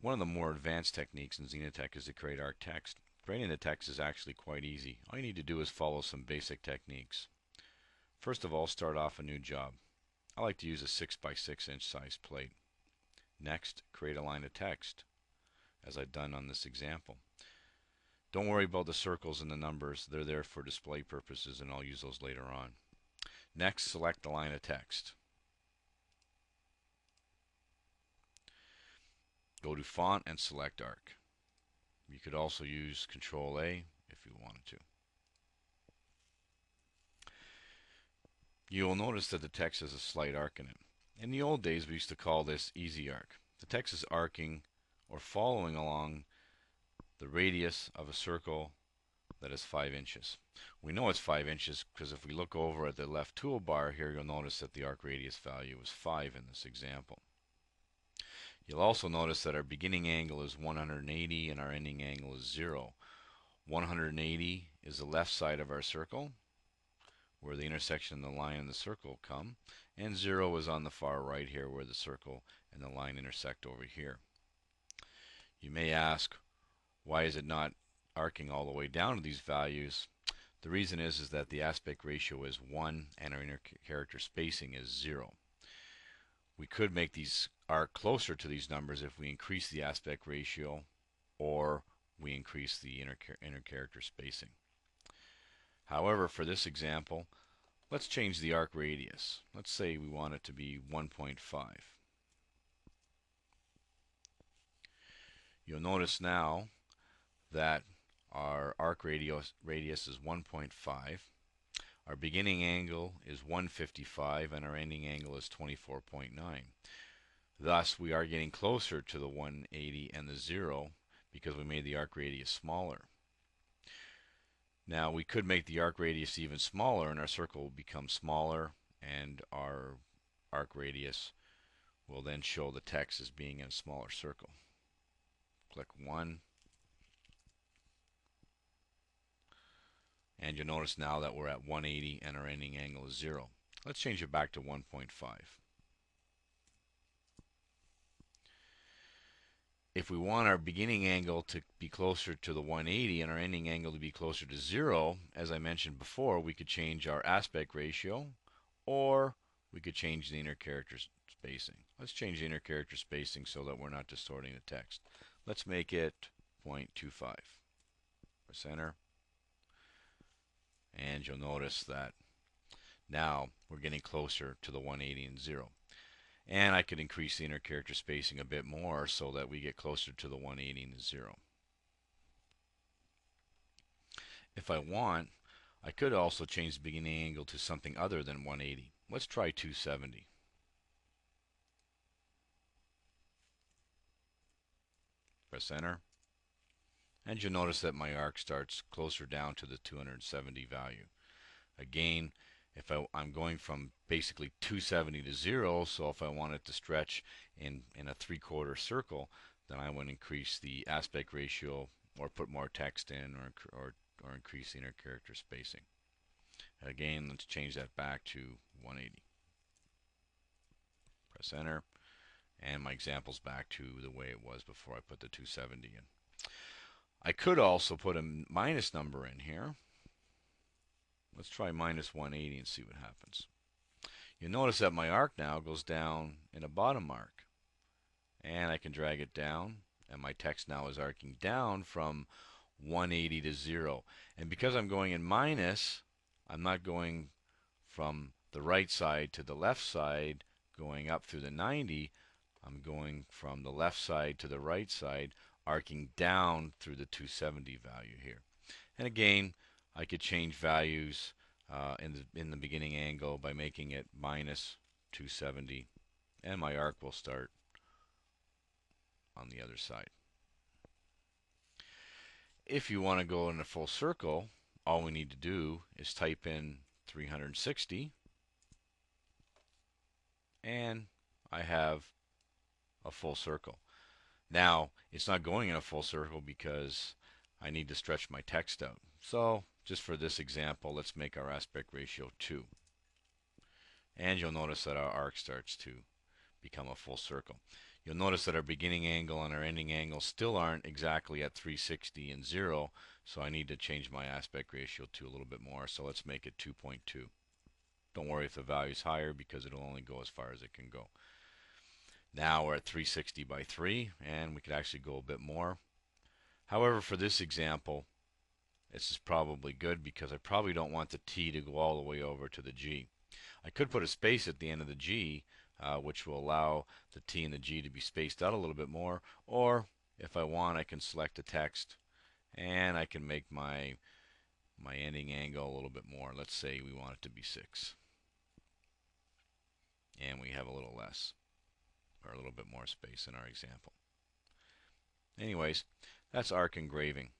One of the more advanced techniques in Xenetech is to create arc text. Creating the text is actually quite easy. All you need to do is follow some basic techniques. First of all, start off a new job. I like to use a 6 by 6 inch size plate. Next, create a line of text, as I've done on this example. Don't worry about the circles and the numbers. They're there for display purposes, and I'll use those later on. Next, select the line of text. Go to Font and select Arc. You could also use Control A if you wanted to. You will notice that the text has a slight arc in it. In the old days, we used to call this easy arc. The text is arcing or following along the radius of a circle that is 5 inches. We know it's 5 inches because if we look over at the left toolbar here, you'll notice that the arc radius value is 5 in this example. You'll also notice that our beginning angle is 180 and our ending angle is 0. 180 is the left side of our circle, where the intersection of the line and the circle come, and 0 is on the far right here, where the circle and the line intersect over here. You may ask, why is it not arcing all the way down to these values? The reason is that the aspect ratio is 1 and our inner character spacing is 0. We could make these arc closer to these numbers if we increase the aspect ratio or we increase the inner character spacing. However, for this example, let's change the arc radius. Let's say we want it to be 1.5. You'll notice now that our arc radius is 1.5. Our beginning angle is 155 and our ending angle is 24.9. Thus, we are getting closer to the 180 and the 0 because we made the arc radius smaller. Now, we could make the arc radius even smaller and our circle will become smaller and our arc radius will then show the text as being in a smaller circle. Click 1. And you'll notice now that we're at 180 and our ending angle is 0. Let's change it back to 1.5. If we want our beginning angle to be closer to the 180 and our ending angle to be closer to 0, as I mentioned before, we could change our aspect ratio or we could change the inner character spacing. Let's change the inner character spacing so that we're not distorting the text. Let's make it 0.25. Press enter. And you'll notice that now we're getting closer to the 180 and 0. And I could increase the inner character spacing a bit more so that we get closer to the 180 and the 0. If I want, I could also change the beginning angle to something other than 180. Let's try 270. Press enter. And you'll notice that my arc starts closer down to the 270 value. Again, if I'm going from basically 270 to 0, so if I want it to stretch in a 3/4 circle, then I would increase the aspect ratio or put more text in or increase the inner character spacing. Again, let's change that back to 180. Press enter, and my example's back to the way it was before I put the 270 in. I could also put a minus number in here. Let's try minus 180 and see what happens. You'll notice that my arc now goes down in a bottom arc. And I can drag it down, and my text now is arcing down from 180 to 0. And because I'm going in minus, I'm not going from the right side to the left side, going up through the 90. I'm going from the left side to the right side, arcing down through the 270 value here. And again, I could change values in the beginning angle by making it minus 270, and my arc will start on the other side. If you want to go in a full circle, all we need to do is type in 360, and I have a full circle. Now, it's not going in a full circle because I need to stretch my text out. So, just for this example, let's make our aspect ratio 2. And you'll notice that our arc starts to become a full circle. You'll notice that our beginning angle and our ending angle still aren't exactly at 360 and 0, so I need to change my aspect ratio to a little bit more. So let's make it 2.2. Don't worry if the value is higher because it'll only go as far as it can go. Now we're at 360 by 3, and we could actually go a bit more. However, for this example, this is probably good because I probably don't want the T to go all the way over to the G. I could put a space at the end of the G, which will allow the T and the G to be spaced out a little bit more. Or if I want, I can select the text and I can make my ending angle a little bit more. Let's say we want it to be 6. And we have a little less, or a little bit more space in our example. Anyways, that's arc engraving.